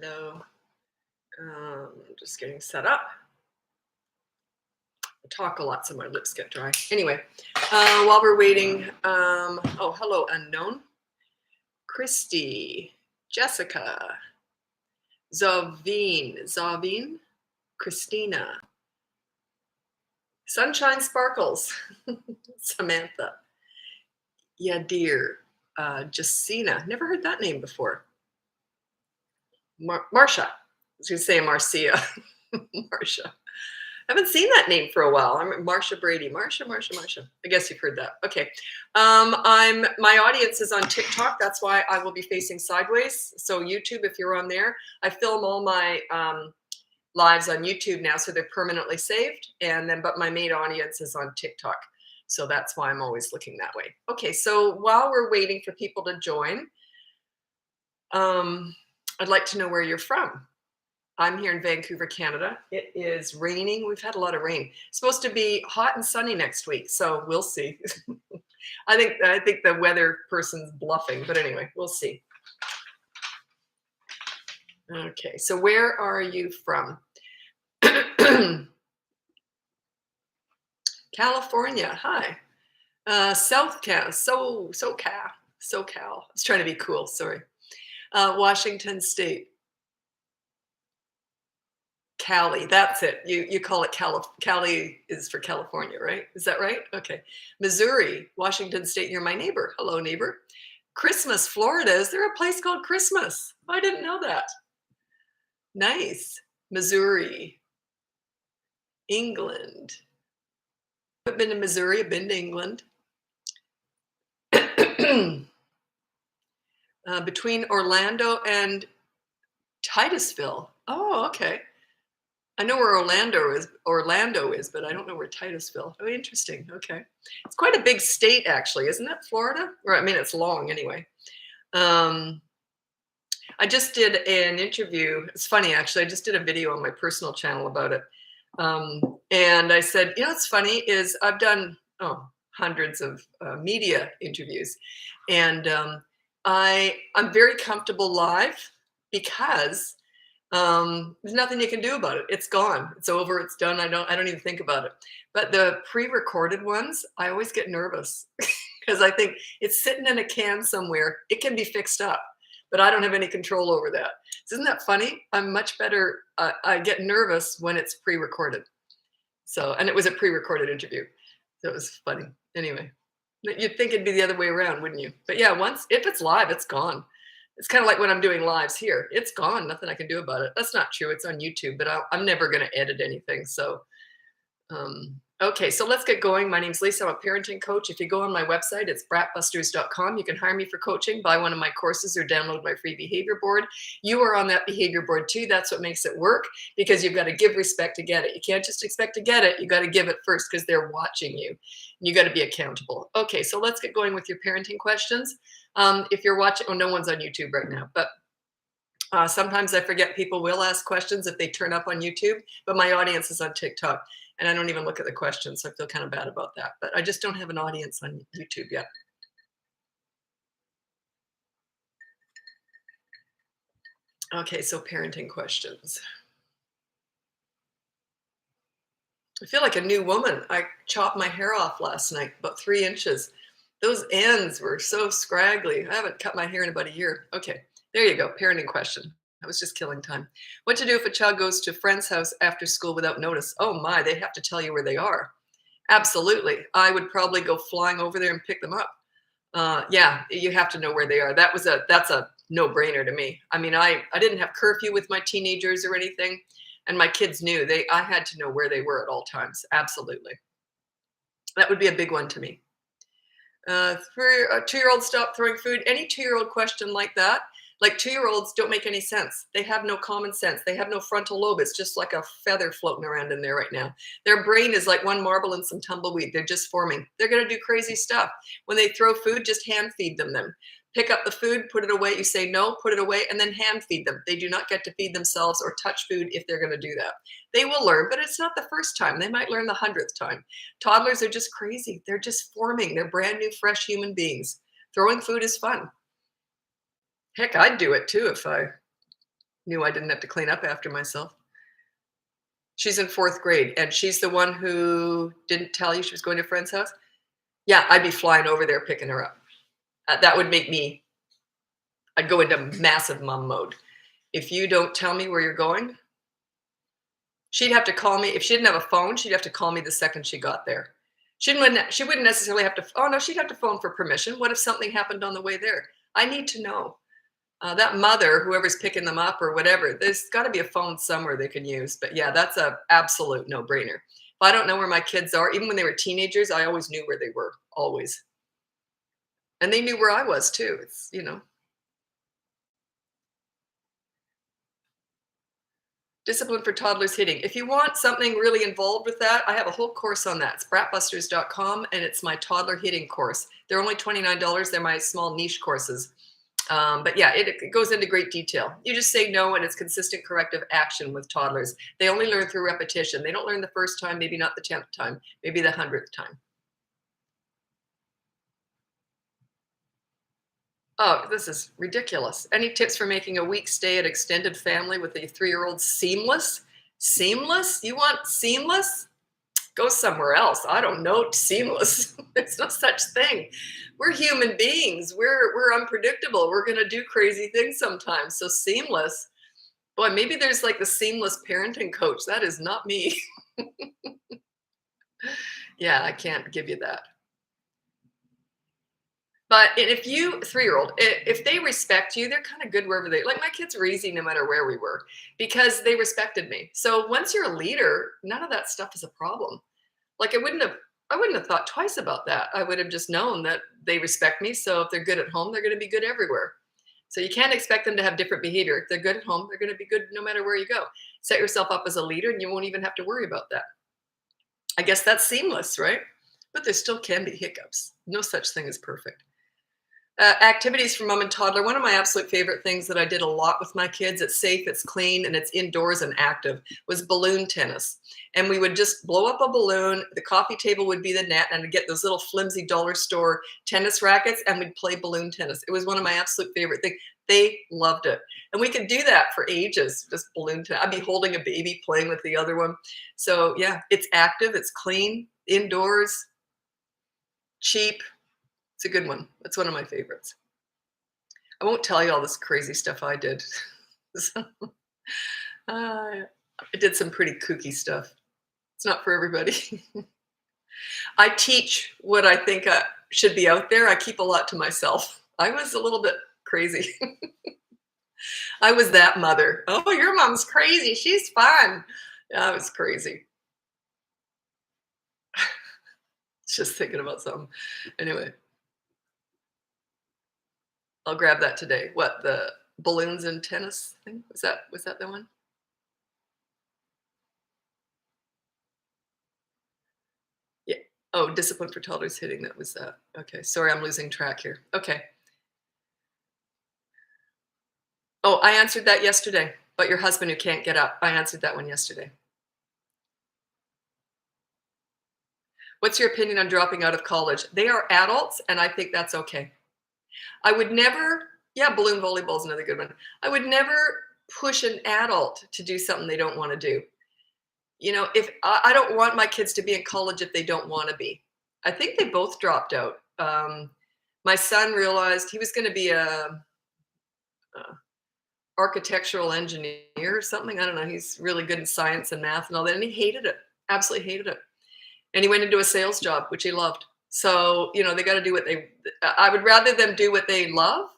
Hello. Just getting set up. I talk a lot so my lips get dry. Anyway, while we're waiting, oh, hello, unknown. Christy, Jessica, Zavine, Christina, Sunshine Sparkles, Samantha, Yadir, Jacina. Never heard that name before. Marcia. I was going to say Marcia. Marcia. I haven't seen that name for a while. I'm Marcia Brady. Marcia. I guess you've heard that. Okay. My audience is on TikTok. That's why I will be facing sideways. So YouTube, if you're on there, I film all my lives on YouTube now, so they're permanently saved. But my main audience is on TikTok. So that's why I'm always looking that way. Okay. So while we're waiting for people to join, I'd like to know where you're from. I'm here in Vancouver, Canada. It is raining. We've had a lot of rain. It's supposed to be hot and sunny next week, so we'll see. I think the weather person's bluffing, but anyway, we'll see. Okay, so where are you from? California. Hi. SoCal. I was trying to be cool. Sorry. Washington State. Cali, that's it. You call it Cali is for California, right? Is that right? Okay. Missouri, Washington State, you're my neighbor. Hello, neighbor. Christmas, Florida. Is there a place called Christmas? I didn't know that. Nice. Missouri. England. I've been to Missouri, I've been to England. Between Orlando and Titusville. Oh, okay. I know where Orlando is, but I don't know where Titusville. Oh, interesting. Okay. It's quite a big state, actually, isn't it, Florida? Or, I mean, it's long anyway. I just did an interview. It's funny, actually. I just did a video on my personal channel about it. And I said, you know what's funny is I've done hundreds of media interviews. And I'm very comfortable live because there's nothing you can do about it. It's gone. It's over. It's done. I don't even think about it. But the pre-recorded ones, I always get nervous because I think it's sitting in a can somewhere. It can be fixed up, but I don't have any control over that. So isn't that funny? I'm much better. I get nervous when it's pre-recorded. So, and it was a pre-recorded interview. So it was funny. Anyway, you'd think it'd be the other way around, wouldn't you? But yeah, if it's live, it's gone. It's kind of like when I'm doing lives here. It's gone. Nothing I can do about it. That's not true. It's on YouTube, but I'm never going to edit anything. So, okay, so let's get going. My name's Lisa. I'm a parenting coach. If you go on my website, it's bratbusters.com. You can hire me for coaching, buy one of my courses, or download my free behavior board. You are on that behavior board too. That's what makes it work, because you've got to give respect to get it. You can't just expect to get it. You got to give it first because they're watching you. You got to be accountable. Okay, so let's get going with your parenting questions. If you're watching, no one's on YouTube right now, but sometimes I forget people will ask questions if they turn up on YouTube, but my audience is on TikTok and I don't even look at the questions. So I feel kind of bad about that, but I just don't have an audience on YouTube yet. Okay, so parenting questions. I feel like a new woman. I chopped my hair off last night, about 3 inches. Those ends were so scraggly. I haven't cut my hair in about a year. Okay, there you go. Parenting question. I was just killing time. What to do if a child goes to a friend's house after school without notice? Oh my, they have to tell you where they are. Absolutely. I would probably go flying over there and pick them up. Yeah, you have to know where they are. That's a no-brainer to me. I mean, I didn't have curfew with my teenagers or anything, and my kids knew. I had to know where they were at all times. Absolutely. That would be a big one to me. For a 2-year-old, stop throwing food. Any 2-year-old question like that, like 2-year-olds don't make any sense. They have no common sense. They have no frontal lobe. It's just like a feather floating around in there right now. Their brain is like one marble and some tumbleweed. They're just forming. They're going to do crazy stuff. When they throw food, just hand feed them. Pick up the food, put it away. You say no, put it away, and then hand feed them. They do not get to feed themselves or touch food if they're going to do that. They will learn, but it's not the first time. They might learn the 100th time. Toddlers are just crazy. They're just forming. They're brand new, fresh human beings. Throwing food is fun. Heck, I'd do it too if I Knew I didn't have to clean up after myself. She's in 4th grade, and she's the one who didn't tell you she was going to a friend's house? Yeah, I'd be flying over there picking her up. That would make me I'd go into massive mom mode. If you don't tell me where you're going, she'd have to call me. If she didn't have a phone, she'd have to call me the second she got there. She wouldn't necessarily have to, oh no, she'd have to phone for permission. What if something happened on the way there? I need to know. That mother, whoever's picking them up or whatever, there's got to be a phone somewhere they can use. But yeah, that's a absolute no-brainer. If I don't know where my kids are, even when they were teenagers, I always knew where they were, always. And they knew where I was too. It's. Discipline for toddlers hitting. If you want something really involved with that, I have a whole course on that. It's bratbusters.com, and it's my toddler hitting course. They're only $29. They're my small niche courses. But yeah, it goes into great detail. You just say no, and it's consistent corrective action with toddlers. They only learn through repetition. They don't learn the first time, maybe not the 10th time, maybe the 100th time. Oh, this is ridiculous. Any tips for making a week stay at extended family with a 3-year-old seamless? Seamless? You want seamless? Go somewhere else. I don't know. Seamless. There's no such thing. We're human beings. We're unpredictable. We're gonna do crazy things sometimes. So seamless. Boy, maybe there's like the seamless parenting coach. That is not me. Yeah, I can't give you that. But if you 3-year-old, if they respect you, they're kind of good wherever they like. My kids were easy no matter where we were because they respected me. So once you're a leader, none of that stuff is a problem. Like I wouldn't have thought twice about that. I would have just known that they respect me. So if they're good at home, they're going to be good everywhere. So you can't expect them to have different behavior. If they're good at home, they're going to be good no matter where you go. Set yourself up as a leader and you won't even have to worry about that. I guess that's seamless, right? But there still can be hiccups. No such thing as perfect. Activities for mom and toddler. One of my absolute favorite things that I did a lot with my kids, it's safe, it's clean, and it's indoors and active, was balloon tennis. And we would just blow up a balloon. The coffee table would be the net, and I'd get those little flimsy dollar store tennis rackets, and we'd play balloon tennis. It was one of my absolute favorite things. They loved it. And we could do that for ages, just balloon tennis. I'd be holding a baby, playing with the other one. So yeah, it's active, it's clean, indoors, cheap. It's a good one. It's one of my favorites. I won't tell you all this crazy stuff I did. So, I did some pretty kooky stuff. It's not for everybody. I teach what I think should be out there. I keep a lot to myself. I was a little bit crazy. I was that mother. Oh, your mom's crazy. She's fun. Yeah, I was crazy. Just thinking about something. Anyway. I'll grab that today. What, the balloons and tennis thing? Was that the one? Yeah. Oh, discipline for toddlers hitting. That was that. Okay. Sorry, I'm losing track here. Okay. Oh, I answered that yesterday. But your husband who can't get up. I answered that one yesterday. What's your opinion on dropping out of college? They are adults, and I think that's okay. I would never, yeah, balloon volleyball is another good one. I would never push an adult to do something they don't want to do. If I don't want my kids to be in college if they don't want to be. I think they both dropped out. My son realized he was going to be a architectural engineer or something. I don't know. He's really good in science and math and all that, and he hated it. Absolutely hated it. And he went into a sales job, which he loved. So, they got to do I would rather them do what they love.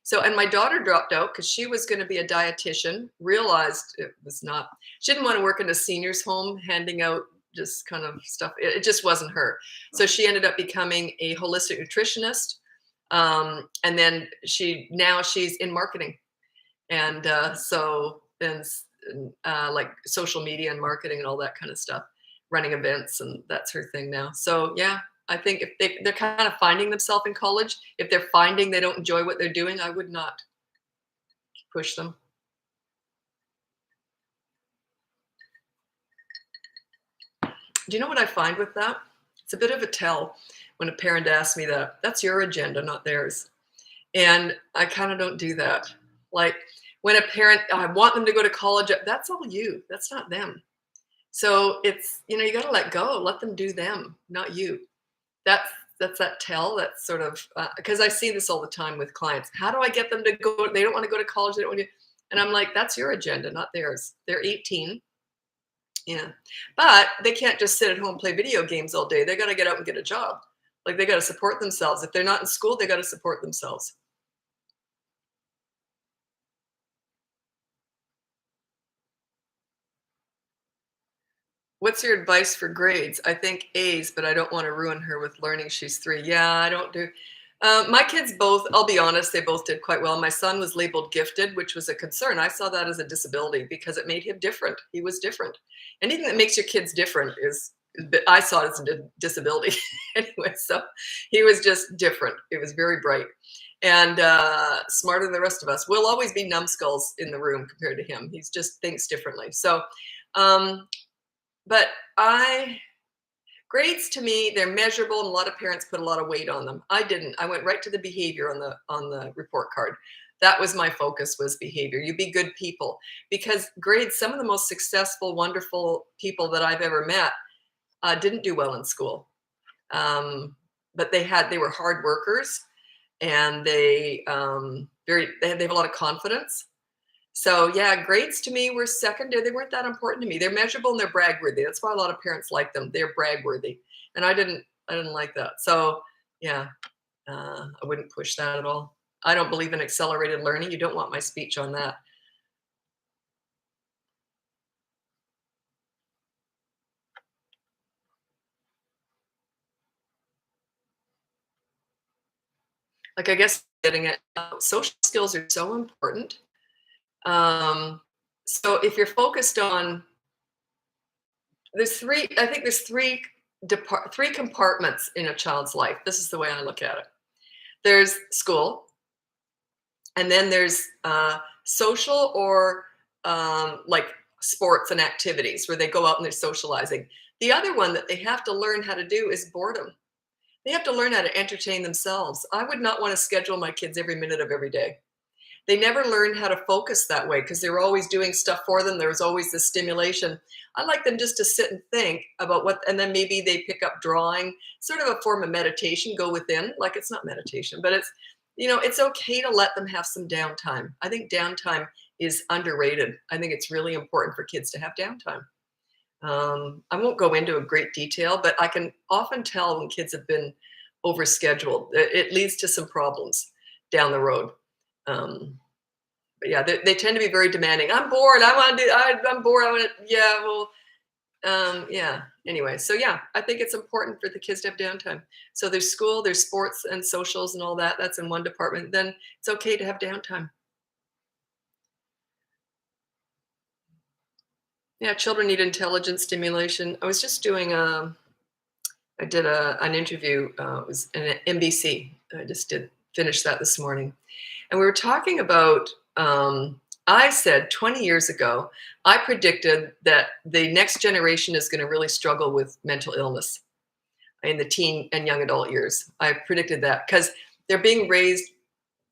So, and my daughter dropped out because she was going to be a dietitian, realized it was not, she didn't want to work in a senior's home, handing out just kind of stuff. It just wasn't her. So she ended up becoming a holistic nutritionist. And then she's in marketing. And like social media and marketing and all that kind of stuff, running events, and that's her thing now. So yeah, I think if they're kind of finding themselves in college, if they're finding they don't enjoy what they're doing, I would not push them. Do you know what I find with that? It's a bit of a tell when a parent asks me that. That's your agenda, not theirs. And I kind of don't do that. Like when a parent, I want them to go to college, that's all you. That's not them. So it's, you got to let go, let them do them, not you. That's that tell. That's sort of, because I see this all the time with clients. How do I get them to go? They don't want to go to college. They don't want to. And I'm like, that's your agenda, not theirs. They're 18. Yeah. But they can't just sit at home and play video games all day. They got to get out and get a job. Like, they got to support themselves. If they're not in school, they got to support themselves. What's your advice for grades? I think A's, but I don't want to ruin her with learning. She's 3. Yeah, I don't do. My kids both, I'll be honest, they both did quite well. My son was labeled gifted, which was a concern. I saw that as a disability because it made him different. He was different. Anything that makes your kids different I saw it as a disability anyway. So he was just different. It was very bright and smarter than the rest of us. We'll always be numbskulls in the room compared to him. He just thinks differently. So, but grades to me, they're measurable, and a lot of parents put a lot of weight on them. I didn't. I went right to the behavior on the report card. That was my focus, was behavior. You be good people, because grades, some of the most successful, wonderful people that I've ever met didn't do well in school. But they were hard workers, and they have a lot of confidence. So yeah, grades to me were secondary. They weren't that important to me. They're measurable and they're brag-worthy. That's why a lot of parents like them. They're brag-worthy, and I didn't like that. So yeah, I wouldn't push that at all. I don't believe in accelerated learning. You don't want my speech on that. Like, I guess getting it. Social skills are so important. So if you're focused on, I think there's three compartments in a child's life. This is the way I look at it. There's school, and then there's social, or like sports and activities where they go out and they're socializing. The other one that they have to learn how to do is boredom. They have to learn how to entertain themselves. I would not want to schedule my kids every minute of every day. They never learned how to focus that way because they were always doing stuff for them. There was always this stimulation. I like them just to sit and think about and then maybe they pick up drawing, sort of a form of meditation, go within. Like, it's not meditation, but it's, it's okay to let them have some downtime. I think downtime is underrated. I think it's really important for kids to have downtime. I won't go into a great detail, but I can often tell when kids have been overscheduled. It leads to some problems down the road. But yeah, they tend to be very demanding. I'm bored. I'm bored. I want to, yeah, well, yeah. Anyway, so yeah, I think it's important for the kids to have downtime. So there's school, there's sports and socials and all that. That's in one department. Then it's okay to have downtime. Yeah, children need intelligence stimulation. I was just doing I did an interview. It was an NBC. I just finish that this morning. And we were talking about, I said 20 years ago, I predicted that the next generation is going to really struggle with mental illness in the teen and young adult years. I predicted that because they're being raised.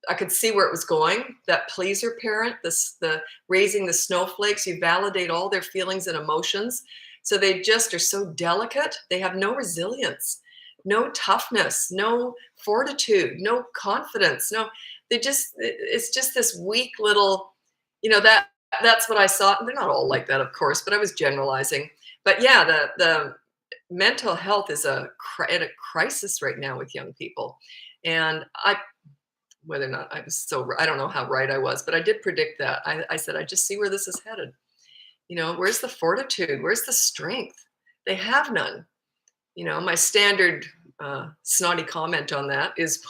I could see where it was going. That pleaser parent, the raising the snowflakes, you validate all their feelings and emotions. So they just are so delicate. They have no resilience, no toughness, no fortitude, no confidence, it's just this weak little, that's what I saw. And they're not all like that, of course, but I was generalizing. But yeah, the mental health is at a crisis right now with young people. And whether or not I don't know how right I was, but I did predict that. I said, I just see where this is headed. Where's the fortitude? Where's the strength? They have none. My standard snotty comment on that is,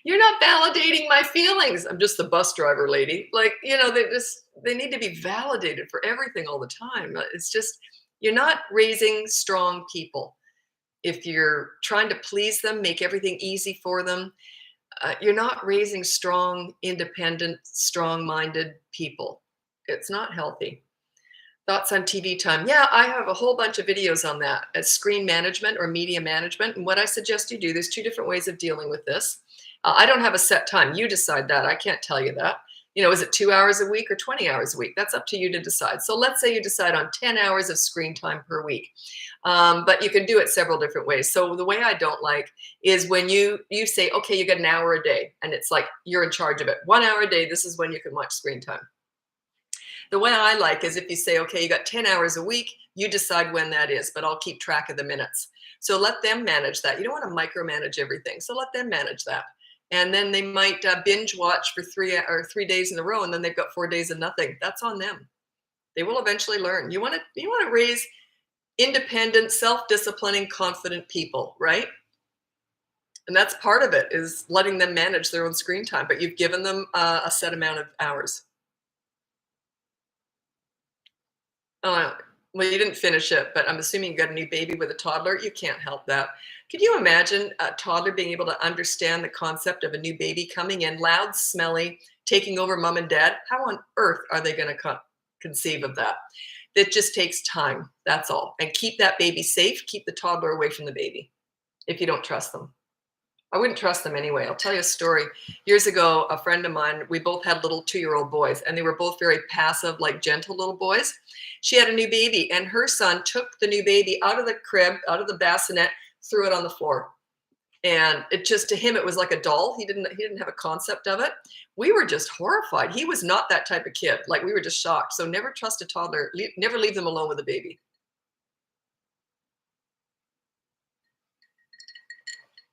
you're not validating my feelings. I'm just the bus driver lady. Like, they need to be validated for everything all the time. It's just, you're not raising strong people. If you're trying to please them, make everything easy for them, you're not raising strong, independent, strong-minded people. It's not healthy. Thoughts on TV time? Yeah, I have a whole bunch of videos on that, as screen management or media management. And what I suggest you do, there's 2 different ways of dealing with this. I don't have a set time. You decide that. I can't tell you that. Is it 2 hours a week or 20 hours a week? That's up to you to decide. So let's say you decide on 10 hours of screen time per week. But you can do it several different ways. So the way I don't like is when you say, okay, you get an hour a day, and it's like you're in charge of it. 1 hour a day, this is when you can watch screen time. The way I like is if you say, okay, you got 10 hours a week, you decide when that is, but I'll keep track of the minutes. So let them manage that. You don't want to micromanage everything. So let them manage that. And then they might binge watch for 3 days in a row, and then they've got 4 days of nothing. That's on them. They will eventually learn. You want to raise independent, self-disciplining, confident people, right? And that's part of it, is letting them manage their own screen time, but you've given them a set amount of hours. Oh, well, you didn't finish it, but I'm assuming you got a new baby with a toddler. You can't help that. Could you imagine a toddler being able to understand the concept of a new baby coming in, loud, smelly, taking over mom and dad? How on earth are they going to conceive of that? It just takes time. That's all. And keep that baby safe. Keep the toddler away from the baby if you don't trust them. I wouldn't trust them anyway. I'll tell you a story. Years ago, a friend of mine, we both had little 2-year-old boys, and they were both very passive, like gentle little boys. She had a new baby, and her son took the new baby out of the crib, out of the bassinet, threw it on the floor. And it just, to him, it was like a doll. He didn't have a concept of it. We were just horrified. He was not that type of kid. Like, we were just shocked. So never trust a toddler. Never leave them alone with a baby.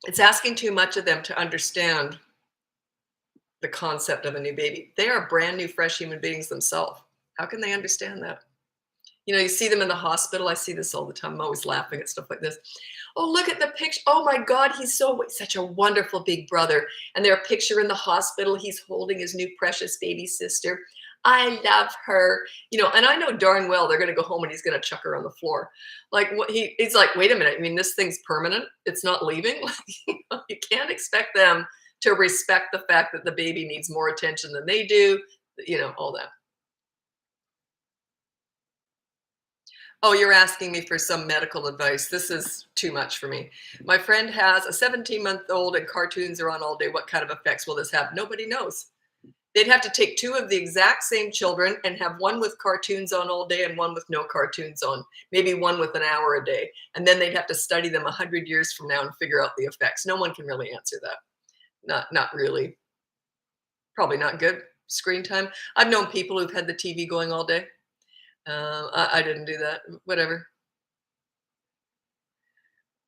It's asking too much of them to understand the concept of a new baby. They are brand new, fresh human beings themselves. How can they understand that? You see them in the hospital. I see this all the time. I'm always laughing at stuff like this. Oh, look at the picture. Oh my God, he's such a wonderful big brother. And their picture in the hospital, he's holding his new precious baby sister. I love her. And I know darn well they're going to go home and he's going to chuck her on the floor. Like, he's like, wait a minute. I mean, this thing's permanent. It's not leaving. You can't expect them to respect the fact that the baby needs more attention than they do, all that. Oh, you're asking me for some medical advice. This is too much for me. My friend has a 17-month-old and cartoons are on all day. What kind of effects will this have? Nobody knows. They'd have to take two of the exact same children and have one with cartoons on all day and one with no cartoons on, maybe one with an hour a day. And then they'd have to study them 100 years from now and figure out the effects. No one can really answer that. Not really. Probably not good screen time. I've known people who've had the TV going all day. I didn't do that. Whatever.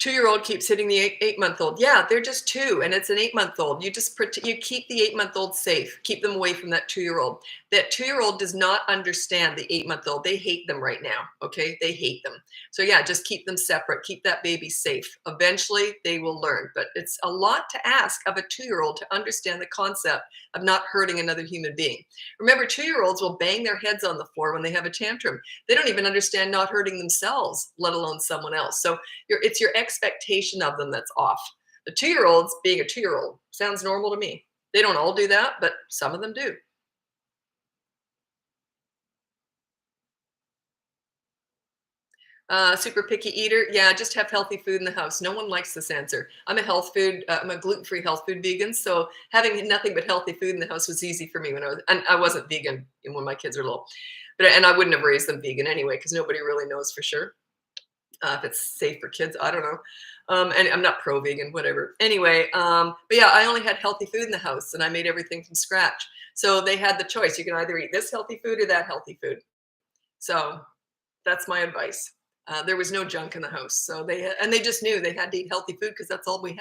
2-year-old keeps hitting the eight-month-old. Yeah, they're just two, and it's an 8-month-old. You keep the 8-month-old safe. Keep them away from that 2-year-old. That 2-year-old does not understand the 8-month-old. They hate them right now. Okay, they hate them. So yeah, just keep them separate. Keep that baby safe. Eventually, they will learn. But it's a lot to ask of a 2-year-old to understand the concept of not hurting another human being. Remember, 2-year-olds will bang their heads on the floor when they have a tantrum. They don't even understand not hurting themselves, let alone someone else. So it's your expectation of them that's off. The 2-year-olds being a 2-year-old sounds normal to me. They don't all do that, but some of them do. Super picky eater. Yeah, just have healthy food in the house. No one likes this answer. I'm a gluten-free health food vegan. So having nothing but healthy food in the house was easy for me and I wasn't vegan when my kids were little, and I wouldn't have raised them vegan anyway, because nobody really knows for sure. If it's safe for kids, I don't know. And I'm not pro-vegan, whatever. Anyway, but yeah, I only had healthy food in the house and I made everything from scratch. So they had the choice. You can either eat this healthy food or that healthy food. So that's my advice. There was no junk in the house. So they just knew they had to eat healthy food because that's all we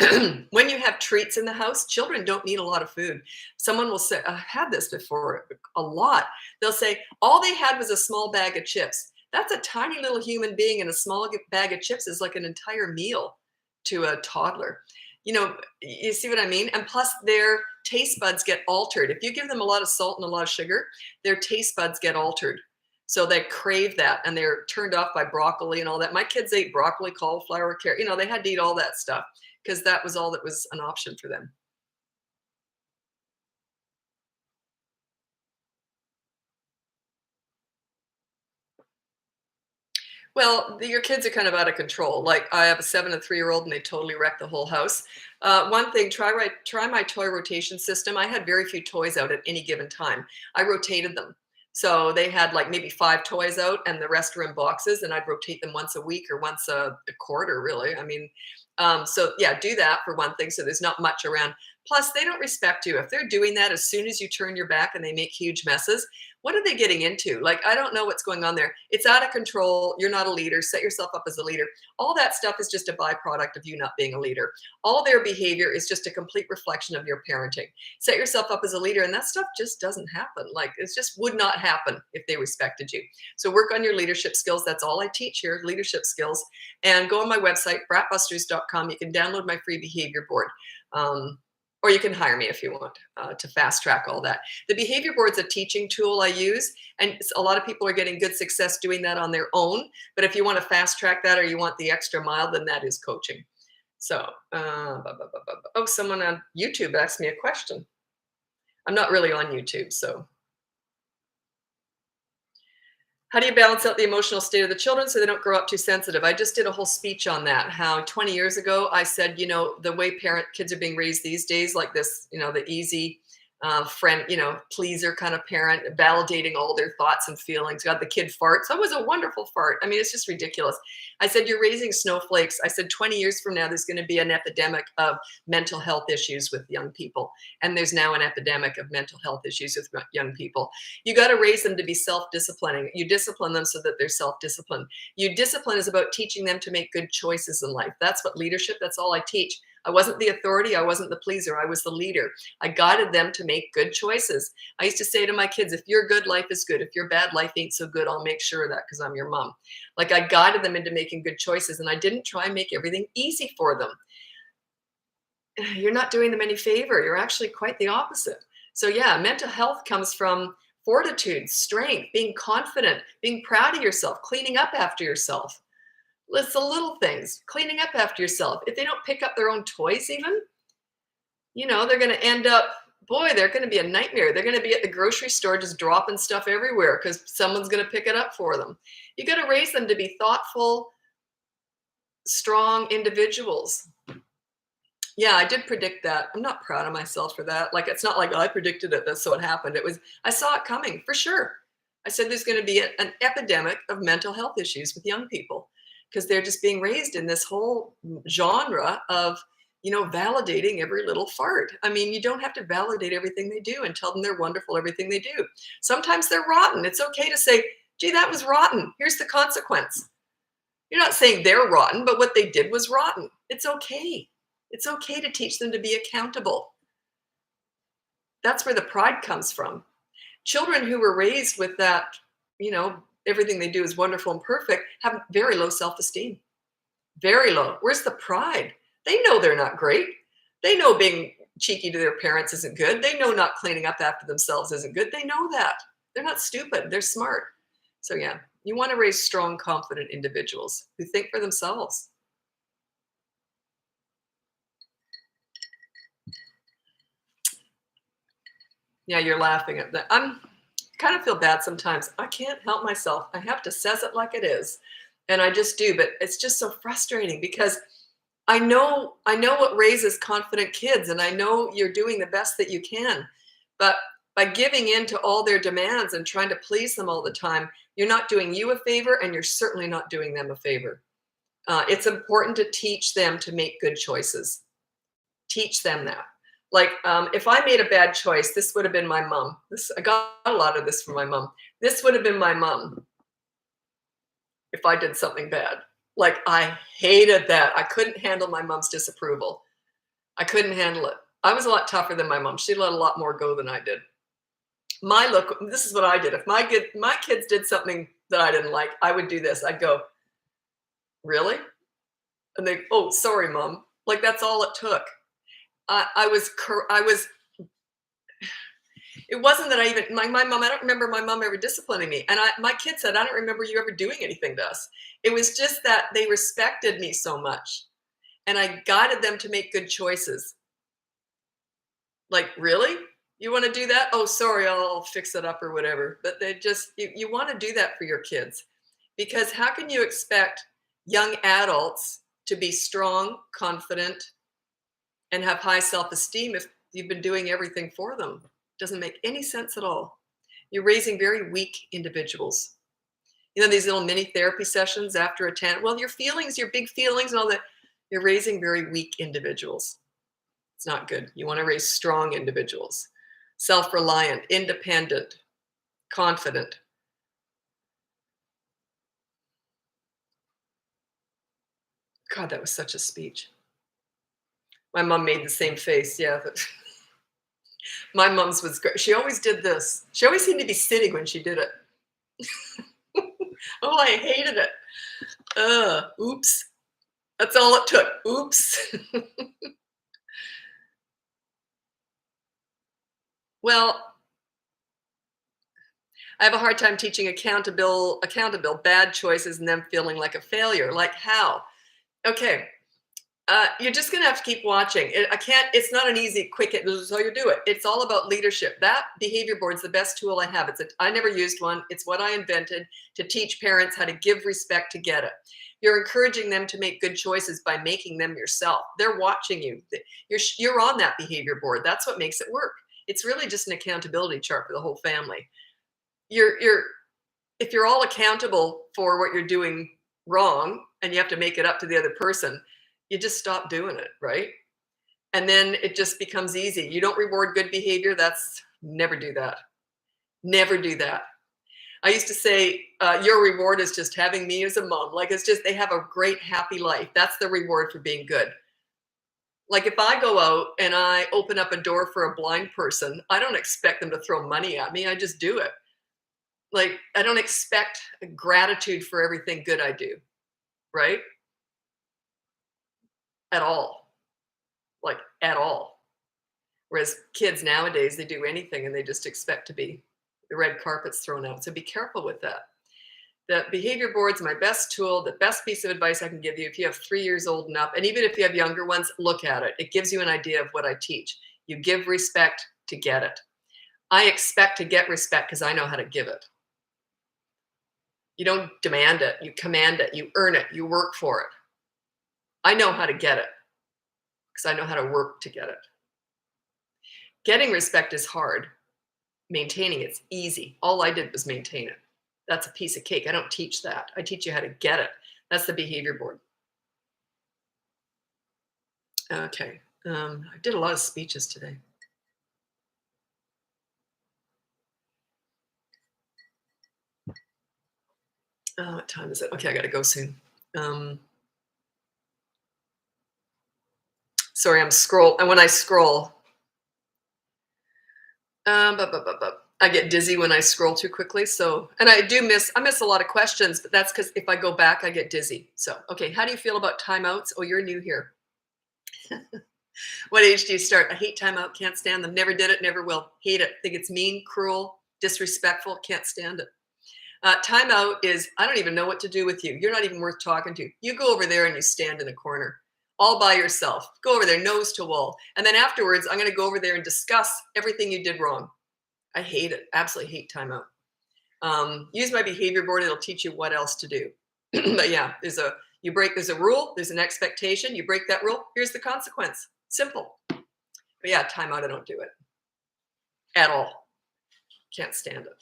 had. When you have treats in the house, children don't need a lot of food. Someone will say, I've had this before a lot. They'll say, all they had was a small bag of chips. That's a tiny little human being, and a small bag of chips is like an entire meal to a toddler. You see what I mean? And plus their taste buds get altered. If you give them a lot of salt and a lot of sugar, their taste buds get altered. So they crave that, and they're turned off by broccoli and all that. My kids ate broccoli, cauliflower, carrot. They had to eat all that stuff because that was all that was an option for them. Well, your kids are kind of out of control. Like I have a 7 and 3-year-old, and they totally wreck the whole house. One thing, try my toy rotation system. I had very few toys out at any given time. I rotated them. So they had like maybe 5 toys out, and the rest were in boxes, and I'd rotate them once a week or once a quarter, really. I mean, so yeah, do that for one thing. So there's not much around. Plus, they don't respect you. If they're doing that as soon as you turn your back and they make huge messes, what are they getting into? Like, I don't know what's going on there. It's out of control. You're not a leader. Set yourself up as a leader. All that stuff is just a byproduct of you not being a leader. All their behavior is just a complete reflection of your parenting. Set yourself up as a leader, and that stuff just doesn't happen. Like, it just would not happen if they respected you. So work on your leadership skills. That's all I teach here, leadership skills. And go on my website, bratbusters.com. You can download my free behavior board. Or you can hire me if you want to fast track all that. The behavior board's a teaching tool I use, and a lot of people are getting good success doing that on their own. But if you want to fast track that, or you want the extra mile, then that is coaching. So, oh, someone on YouTube asked me a question. I'm not really on YouTube, so. How do you balance out the emotional state of the children so they don't grow up too sensitive? I just did a whole speech on that. How 20 years ago I said, the way kids are being raised these days, like this, the easy friend, pleaser kind of parent, validating all their thoughts and feelings. God, the kid farts. That was a wonderful fart. I mean, it's just ridiculous. I said, you're raising snowflakes. I said, 20 years from now, there's going to be an epidemic of mental health issues with young people. And there's now an epidemic of mental health issues with young people. You got to raise them to be self-disciplining. You discipline them so that they're self-disciplined. Discipline is about teaching them to make good choices in life. That's what leadership, that's all I teach. I wasn't the authority. I wasn't the pleaser. I was the leader. I guided them to make good choices. I used to say to my kids, if you're good, life is good. If you're bad, life ain't so good. I'll make sure of that because I'm your mom. Like, I guided them into making good choices, and I didn't try and make everything easy for them. You're not doing them any favor. You're actually quite the opposite. So yeah, mental health comes from fortitude, strength, being confident, being proud of yourself, cleaning up after yourself. It's the little things, cleaning up after yourself. If they don't pick up their own toys even, they're going to end up, they're going to be a nightmare. They're going to be at the grocery store just dropping stuff everywhere because someone's going to pick it up for them. You got to raise them to be thoughtful, strong individuals. Yeah, I did predict that. I'm not proud of myself for that. Like, it's not like I predicted it, that's so it happened. I saw it coming for sure. I said there's going to be an epidemic of mental health issues with young people, because they're just being raised in this whole genre of, validating every little fart. I mean, you don't have to validate everything they do and tell them they're wonderful, everything they do. Sometimes they're rotten. It's okay to say, gee, that was rotten. Here's the consequence. You're not saying they're rotten, but what they did was rotten. It's okay. It's okay to teach them to be accountable. That's where the pride comes from. Children who were raised with that, everything they do is wonderful and perfect, have very low self-esteem. Very low. Where's the pride? They know they're not great. They know being cheeky to their parents isn't good. They know not cleaning up after themselves isn't good. They know that. They're not stupid. They're smart. So yeah, you want to raise strong, confident individuals who think for themselves. Yeah, you're laughing at that. I'm kind of feel bad sometimes. I can't help myself. I have to says it like it is. And I just do, but it's just so frustrating because I know what raises confident kids, and I know you're doing the best that you can. But by giving in to all their demands and trying to please them all the time, you're not doing you a favor, and you're certainly not doing them a favor. It's important to teach them to make good choices. Teach them that. Like, if I made a bad choice, this would have been my mom. I got a lot of this from my mom. This would have been my mom if I did something bad. Like, I hated that. I couldn't handle my mom's disapproval. I couldn't handle it. I was a lot tougher than my mom. She let a lot more go than I did. This is what I did. If my kids did something that I didn't like, I would do this. I'd go, really? And they, oh, sorry, Mom. Like, that's all it took. It wasn't that my mom, I don't remember my mom ever disciplining me. And my kid said, I don't remember you ever doing anything to us. It was just that they respected me so much. And I guided them to make good choices. Like, really? You want to do that? Oh, sorry, I'll fix it up or whatever. But they just, you want to do that for your kids. Because how can you expect young adults to be strong, confident, and have high self-esteem if you've been doing everything for them? Doesn't make any sense at all. You're raising very weak individuals. You know, these little mini therapy sessions after a tent. Well, your feelings, your big feelings and all that, you're raising very weak individuals. It's not good. You want to raise strong individuals, self-reliant, independent, confident. God, that was such a speech. My mom made the same face. Yeah. My mom's was great. She always did this. She always seemed to be sitting when she did it. Oh, I hated it. Oops. That's all it took. Oops. Well, I have a hard time teaching accountable bad choices and them feeling like a failure. Like how? Okay. You're just gonna have to keep watching. It's not an easy, quick, this is how you do it. It's all about leadership. That behavior board's the best tool I have. I never used one. It's what I invented to teach parents how to give respect to get it. You're encouraging them to make good choices by making them yourself. They're watching you. You're on that behavior board. That's what makes it work. It's really just an accountability chart for the whole family. If you're all accountable for what you're doing wrong and you have to make it up to the other person, you just stop doing it, right? And then it just becomes easy. You don't reward good behavior. Never do that. Never do that. I used to say, your reward is just having me as a mom. Like, it's just, they have a great, happy life. That's the reward for being good. Like, if I go out and I open up a door for a blind person, I don't expect them to throw money at me. I just do it. Like, I don't expect gratitude for everything good I do, right? At all. Like, at all. Whereas kids nowadays, they do anything and they just expect to be the red carpet's thrown out. So be careful with that. The behavior board's my best tool, the best piece of advice I can give you. If you have 3 years old and up, and even if you have younger ones, look at it. It gives you an idea of what I teach. You give respect to get it. I expect to get respect because I know how to give it. You don't demand it, you command it, you earn it, you work for it. I know how to get it because I know how to work to get it. Getting respect is hard. Maintaining it's easy. All I did was maintain it. That's a piece of cake. I don't teach that. I teach you how to get it. That's the behavior board. Okay. I did a lot of speeches today. What time is it? Okay, I got to go soon. Sorry, and when I scroll, I get dizzy when I scroll too quickly. So, and I miss a lot of questions, but that's because if I go back, I get dizzy. So, okay, how do you feel about timeouts? Oh, you're new here. What age do you start? I hate timeout, can't stand them. Never did it, never will. Hate it. Think it's mean, cruel, disrespectful, can't stand it. Timeout is, I don't even know what to do with you. You're not even worth talking to. You go over there and you stand in a corner all by yourself. Go over there, nose to wall. And then afterwards, I'm going to go over there and discuss everything you did wrong. I hate it. Absolutely hate timeout. Use my behavior board. It'll teach you what else to do. But yeah, there's a rule, there's an expectation. You break that rule, here's the consequence. Simple. But yeah, timeout, I don't do it at all. Can't stand it.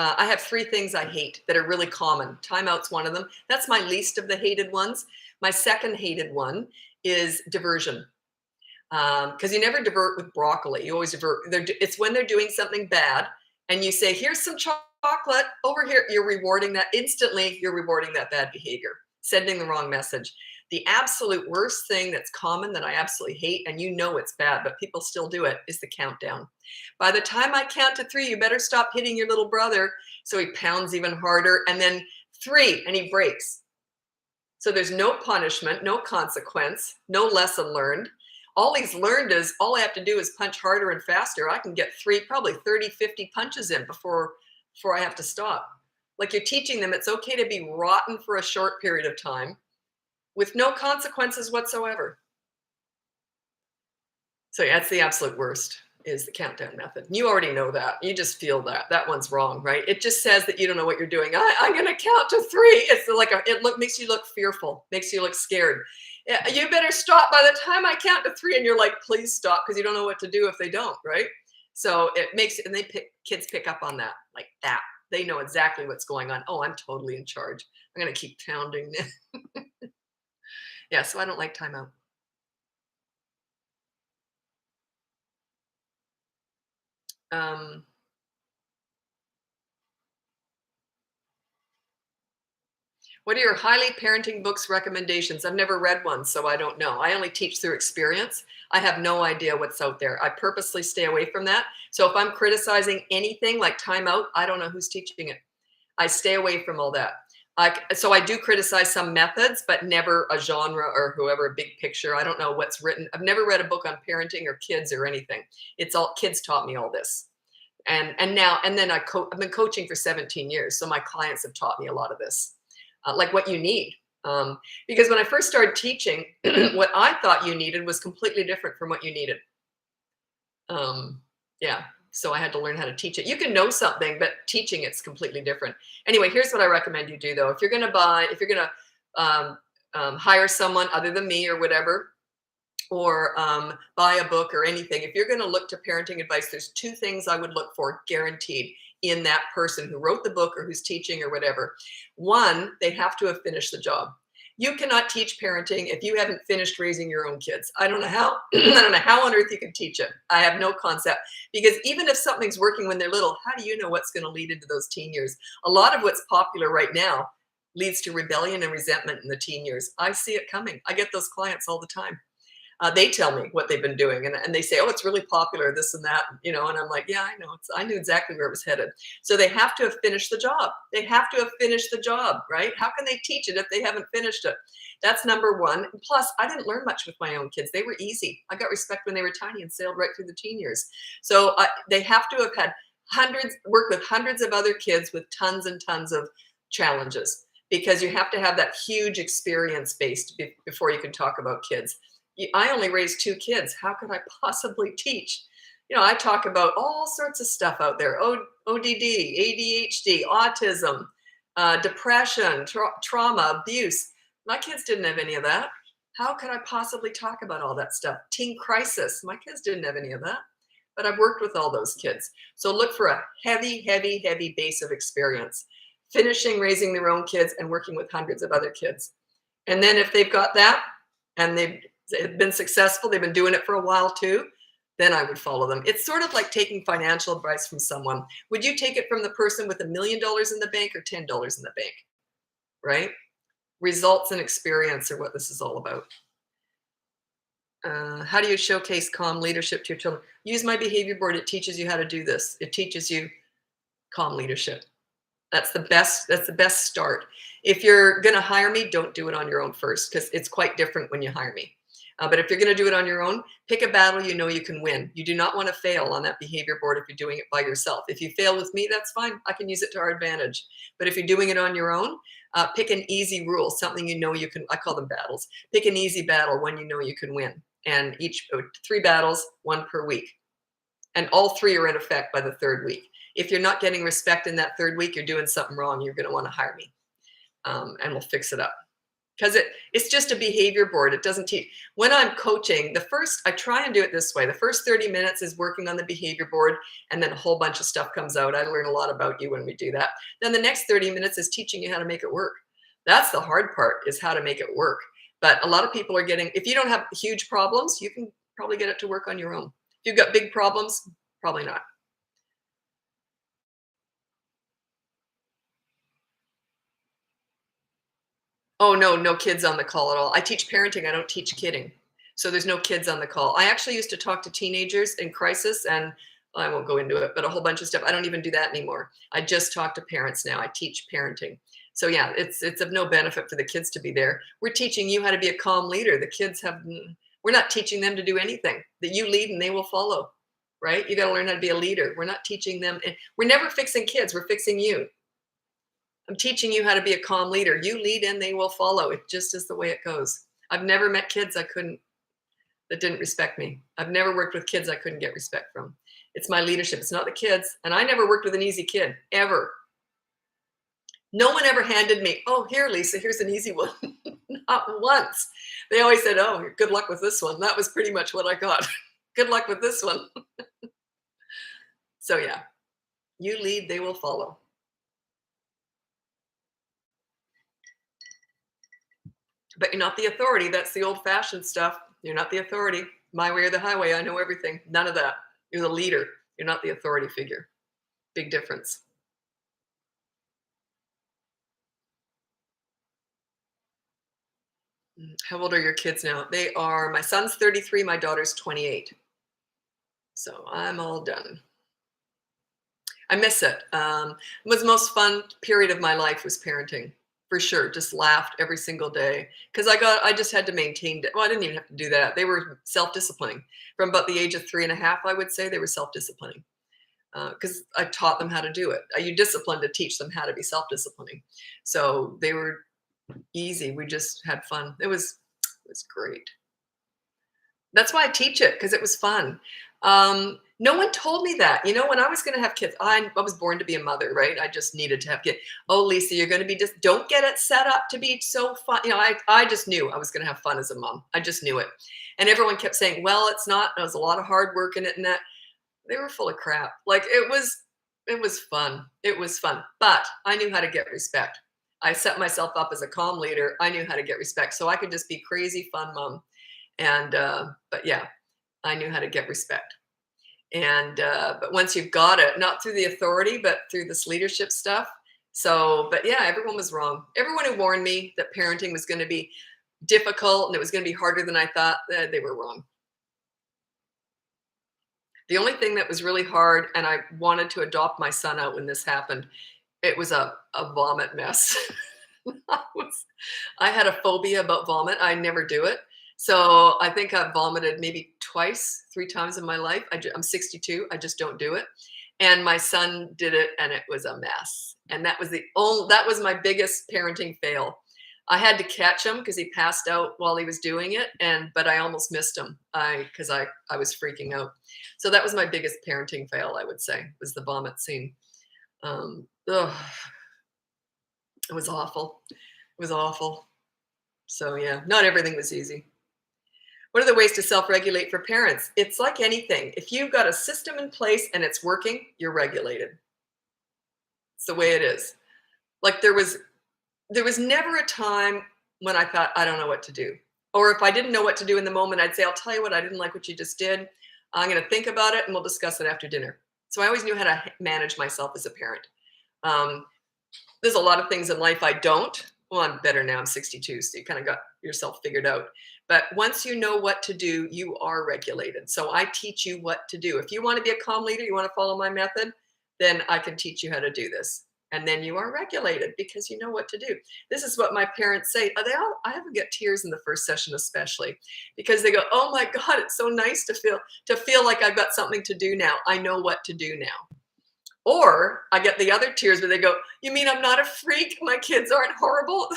I have 3 things I hate that are really common. Timeout's one of them. That's my least of the hated ones. My second hated one is diversion. Because you never divert with broccoli. You always divert. It's when they're doing something bad and you say, here's some chocolate over here. You're rewarding that instantly. You're rewarding that bad behavior, sending the wrong message. The absolute worst thing that's common that I absolutely hate, and you know it's bad, but people still do it, is the countdown. By the time I count to 3, you better stop hitting your little brother. So he pounds even harder. And then 3, and he breaks. So there's no punishment, no consequence, no lesson learned. All he's learned is all I have to do is punch harder and faster. I can get 3, probably 30, 50 punches in before I have to stop. Like, you're teaching them it's okay to be rotten for a short period of time with no consequences whatsoever. So yeah, that's the absolute worst. is the countdown method. You already know that. You just feel that. That one's wrong, right? It just says that you don't know what you're doing. I'm going to count to 3. It's like makes you look fearful, makes you look scared. Yeah, you better stop by the time I count to 3, and you're like, please stop, because you don't know what to do if they don't, right? So it makes it, and kids pick up on that, like that. They know exactly what's going on. Oh, I'm totally in charge. I'm going to keep pounding. Yeah, so I don't like timeout. Um, What are your highly parenting books recommendations? I've never read one, so I don't know. I only teach through experience. I have no idea what's out there. I purposely stay away from that. So if I'm criticizing anything like timeout, I don't know who's teaching it. I stay away from all that. So I do criticize some methods, but never a genre or whoever, a big picture. I don't know what's written. I've never read a book on parenting or kids or anything. It's all kids taught me all this. And then I've been coaching for 17 years. So my clients have taught me a lot of this, like what you need. Because when I first started teaching, what I thought you needed was completely different from what you needed. Yeah. So I had to learn how to teach it. You can know something, but teaching it's completely different. Anyway, here's what I recommend you do though. If you're going to hire someone other than me or whatever, or buy a book or anything, if you're going to look to parenting advice, there's 2 things I would look for guaranteed in that person who wrote the book or who's teaching or whatever. One, they have to have finished the job. You cannot teach parenting if you haven't finished raising your own kids. I don't know how, I don't know how on earth you can teach it. I have no concept, because even if something's working when they're little, how do you know what's going to lead into those teen years? A lot of what's popular right now leads to rebellion and resentment in the teen years. I see it coming. I get those clients all the time. They tell me what they've been doing, and they say, oh, it's really popular, this and that, and I'm like, yeah, I know. I knew exactly where it was headed. So they have to have finished the job. They have to have finished the job, right? How can they teach it if they haven't finished it? That's number one. Plus, I didn't learn much with my own kids. They were easy. I got respect when they were tiny and sailed right through the teen years. So they have to have had worked with hundreds of other kids with tons and tons of challenges, because you have to have that huge experience base before you can talk about kids. I only raised 2 kids. How could I possibly teach? I talk about all sorts of stuff out there. ODD, ADHD, autism, depression, trauma, abuse. My kids didn't have any of that. How could I possibly talk about all that stuff? Teen crisis. My kids didn't have any of that. But I've worked with all those kids. So look for a heavy, heavy, heavy base of experience, finishing raising their own kids and working with hundreds of other kids. And then if they've got that and they've been successful, they've been doing it for a while too, then I would follow them. It's sort of like taking financial advice from someone. Would you take it from the person with $1 million in the bank or $10 in the bank? Right? Results and experience are what this is all about. How do you showcase calm leadership to your children? Use my behavior board. It teaches you how to do this. It teaches you calm leadership. That's the best start. If you're going to hire me, don't do it on your own first, because it's quite different when you hire me. But if you're going to do it on your own, pick a battle you know you can win. You do not want to fail on that behavior board if you're doing it by yourself. If you fail with me, that's fine. I can use it to our advantage. But if you're doing it on your own, pick an easy rule, something you know you can. I call them battles. Pick an easy battle, one you know you can win. And 3 battles, 1 per week. And all 3 are in effect by the 3rd week. If you're not getting respect in that 3rd week, you're doing something wrong. You're going to want to hire me, and we'll fix it up. Because it's just a behavior board. It doesn't teach. When I'm coaching, I try and do it this way. The first 30 minutes is working on the behavior board, and then a whole bunch of stuff comes out. I learn a lot about you when we do that. Then the next 30 minutes is teaching you how to make it work. That's the hard part, is how to make it work. But a lot of people if you don't have huge problems, you can probably get it to work on your own. If you've got big problems, probably not. Oh, no, no kids on the call at all. I teach parenting. I don't teach kidding. So there's no kids on the call. I actually used to talk to teenagers in crisis, and I won't go into it, but a whole bunch of stuff. I don't even do that anymore. I just talk to parents now. I teach parenting. So yeah, it's of no benefit for the kids to be there. We're teaching you how to be a calm leader. The kids we're not teaching them to do anything. That you lead and they will follow, right? You got to learn how to be a leader. We're not teaching them. We're never fixing kids. We're fixing you. I'm teaching you how to be a calm leader. You lead and they will follow. It just is the way it goes. I've never met kids that didn't respect me. I've never worked with kids I couldn't get respect from. It's my leadership. It's not the kids. And I never worked with an easy kid, ever. No one ever handed me, oh, here, Lisa, here's an easy one. Not once. They always said, oh, good luck with this one. That was pretty much what I got. Good luck with this one. So yeah, you lead, they will follow. But you're not the authority. That's the old-fashioned stuff. You're not the authority. My way or the highway. I know everything. None of that. You're the leader. You're not the authority figure. Big difference. How old are your kids now? They are, my son's 33, my daughter's 28. So I'm all done. I miss it. It was the most fun period of my life was parenting, for sure. Just laughed every single day because I just had to maintain. Well, I didn't even have to do that. They were self-disciplining from about the age of 3.5. I would say they were self-disciplining because I taught them how to do it. You discipline to teach them how to be self-disciplining. So they were easy. We just had fun. It was great. That's why I teach it, because it was fun. No one told me that. You know, when I was going to have kids, I was born to be a mother, right? I just needed to have kids. Oh, Lisa, you're going to be just, don't get it set up to be so fun. You know, I just knew I was going to have fun as a mom. I just knew it. And everyone kept saying, well, it's not. There was a lot of hard work in it and that. They were full of crap. Like it was fun. It was fun. But I knew how to get respect. I set myself up as a calm leader. I knew how to get respect. So I could just be crazy fun mom. And, but yeah, I knew how to get respect. And, but once you've got it, not through the authority, but through this leadership stuff. So, but yeah, everyone was wrong. Everyone who warned me that parenting was going to be difficult and it was going to be harder than I thought, they were wrong. The only thing that was really hard, and I wanted to adopt my son out when this happened, it was a vomit mess. I had a phobia about vomit. I never do it. So I think I've vomited maybe 3 times in my life. I'm 62. I just don't do it. And my son did it, and it was a mess. And that was my biggest parenting fail. I had to catch him because he passed out while he was doing it, but I almost missed him because I was freaking out. So that was my biggest parenting fail, I would say, was the vomit scene. It was awful. It was awful. So yeah, not everything was easy. What are the ways to self-regulate for parents? It's like anything. If you've got a system in place and it's working, you're regulated. It's the way it is. Like there was never a time when I thought, I don't know what to do. Or if I didn't know what to do in the moment, I'd say, I'll tell you what, I didn't like what you just did. I'm going to think about it and we'll discuss it after dinner. So I always knew how to manage myself as a parent. There's a lot of things in life I don't. Well, I'm better now. I'm 62, so you kind of got yourself figured out. But once you know what to do, you are regulated. So I teach you what to do. If you want to be a calm leader, you want to follow my method, then I can teach you how to do this. And then you are regulated because you know what to do. This is what my parents say. I have to get tears in the first session, especially because they go, "Oh my God, it's so nice to feel like I've got something to do now. I know what to do now." Or I get the other tears where they go, "You mean I'm not a freak? My kids aren't horrible?"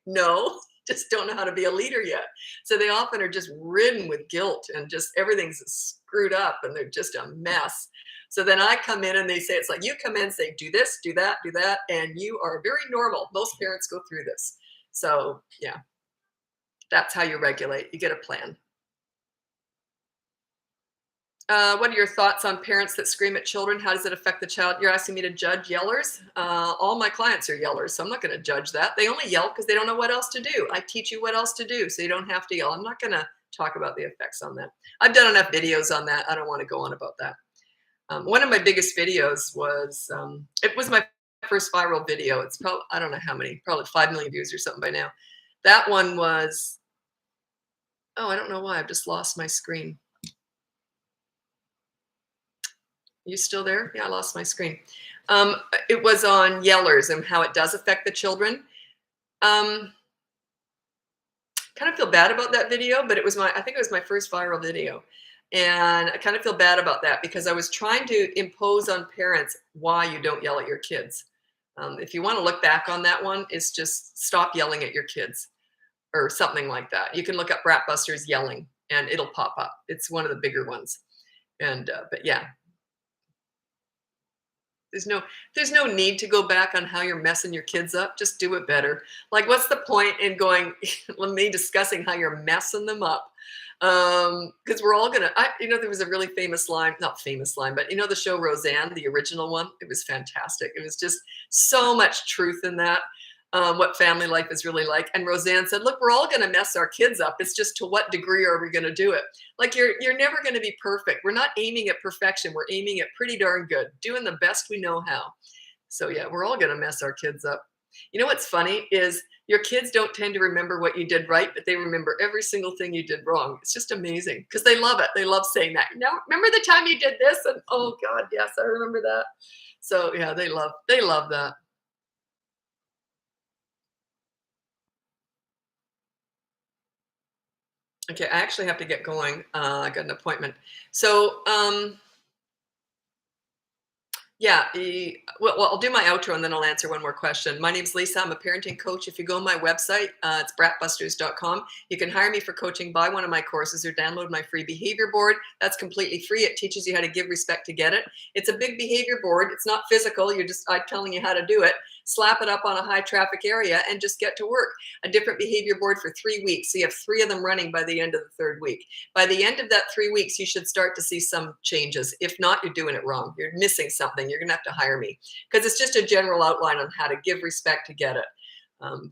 No, just don't know how to be a leader yet. So they often are just ridden with guilt and just everything's screwed up and they're just a mess. So then I come in and they say, it's like, you come in and say, do this, do that, and you are very normal. Most parents go through this. So yeah, that's how you regulate. You get a plan. What are your thoughts on parents that scream at children? How does it affect the child? You're asking me to judge yellers? All my clients are yellers, so I'm not going to judge that. They only yell because they don't know what else to do. I teach you what else to do, so you don't have to yell. I'm not going to talk about the effects on that. I've done enough videos on that. I don't want to go on about that. One of my biggest videos was, it was my first viral video. It's probably, I don't know how many, probably 5 million views or something by now. That one was, oh, I don't know why. I've just lost my screen. You still there? Yeah, I lost my screen. It was on yellers and how it does affect the children. Kind of feel bad about that video, but I think it was my first viral video. And I kind of feel bad about that because I was trying to impose on parents why you don't yell at your kids. If you want to look back on that one, it's just stop yelling at your kids or something like that. You can look up Bratbusters yelling and it'll pop up. It's one of the bigger ones. And, but yeah. There's no there's no need to go back on how you're messing your kids up. Just do it better. Like, what's the point in going me discussing how you're messing them up? Because we're all gonna. There was a really famous line, not famous line, but the show Roseanne, the original one. It was fantastic. It was just so much truth in that. What family life is really like. And Roseanne said, "Look, we're all going to mess our kids up. It's just to what degree are we going to do it? Like you're never going to be perfect. We're not aiming at perfection. We're aiming at pretty darn good, doing the best we know how." So yeah, we're all going to mess our kids up. What's funny is your kids don't tend to remember what you did right, but they remember every single thing you did wrong. It's just amazing because they love it. They love saying that. Remember the time you did this? And oh God, yes, I remember that. So yeah, they love that. Okay, I actually have to get going. I got an appointment. So, yeah, well, I'll do my outro and then I'll answer one more question. My name's Lisa. I'm a parenting coach. If you go on my website, it's bratbusters.com. You can hire me for coaching, buy one of my courses, or download my free behavior board. That's completely free. It teaches you how to give respect to get it. It's a big behavior board. It's not physical. I'm telling you how to do it. Slap it up on a high traffic area and just get to work. A different behavior board for 3 weeks. So you have 3 of them running by the end of the 3rd week. By the end of that 3 weeks, you should start to see some changes. If not, you're doing it wrong. You're missing something. You're going to have to hire me because it's just a general outline on how to give respect to get it.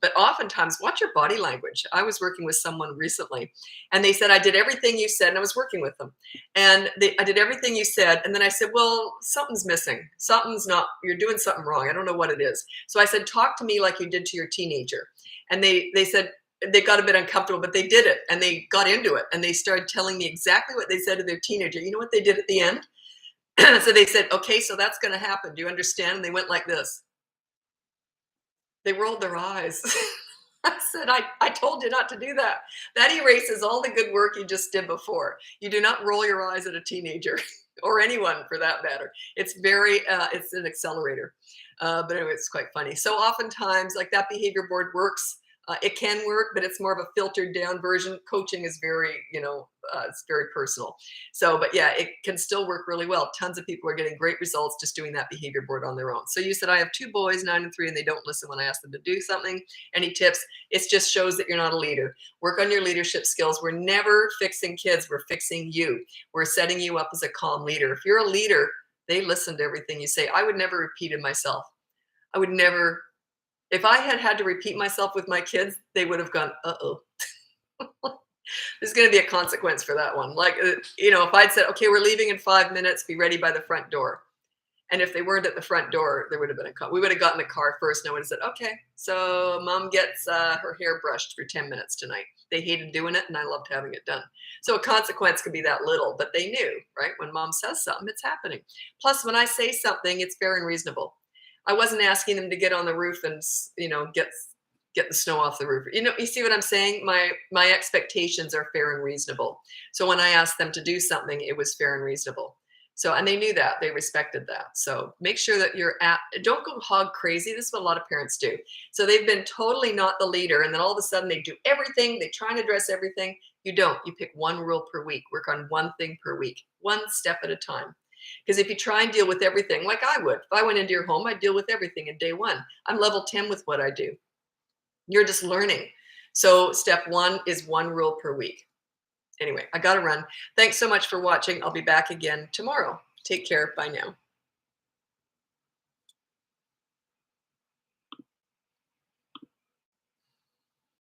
But oftentimes, watch your body language. I was working with someone recently, and they said, "I did everything you said," and I was working with them. And I did everything you said, and then I said, "Well, something's missing. Something's not. You're doing something wrong. I don't know what it is." So I said, "Talk to me like you did to your teenager." And they said they got a bit uncomfortable, but they did it, and they got into it, and they started telling me exactly what they said to their teenager. You know what they did at the end? So they said, "Okay, so that's going to happen. Do you understand?" And they went like this. They rolled their eyes. I said, I told you not to do that. That erases all the good work you just did before. You do not roll your eyes at a teenager or anyone for that matter. It's an accelerator. But anyway, it's quite funny. So oftentimes, like that behavior board works. It can work, but it's more of a filtered down version. Coaching is very, it's very personal. So, but yeah, it can still work really well. Tons of people are getting great results just doing that behavior board on their own. So you said, I have 2 boys, 9 and 3, and they don't listen when I ask them to do something. Any tips? It just shows that you're not a leader. Work on your leadership skills. We're never fixing kids. We're fixing you. We're setting you up as a calm leader. If you're a leader, they listen to everything you say. I would never repeat it myself. I would never. If I had to repeat myself with my kids, they would have gone, uh-oh. There's going to be a consequence for that one. Like, if I'd said, okay, we're leaving in 5 minutes, be ready by the front door. And if they weren't at the front door, there would have been we would have gotten the car first. And I would have said, okay, so mom gets her hair brushed for 10 minutes tonight. They hated doing it, and I loved having it done. So a consequence could be that little, but they knew, right? When mom says something, it's happening. Plus, when I say something, it's fair and reasonable. I wasn't asking them to get on the roof and, get the snow off the roof. You see what I'm saying? My expectations are fair and reasonable. So when I asked them to do something, it was fair and reasonable. So, and they knew that, they respected that. So make sure that don't go hog crazy. This is what a lot of parents do. So they've been totally not the leader. And then all of a sudden they do everything. They try and address everything. You don't. You pick 1 rule per week. Work on 1 thing per week, 1 step at a time. Because if you try and deal with everything, like I would, if I went into your home, I'd deal with everything in day 1. I'm level 10 with what I do. You're just learning. So step 1 is 1 rule per week. Anyway, I got to run. Thanks so much for watching. I'll be back again tomorrow. Take care. Bye now.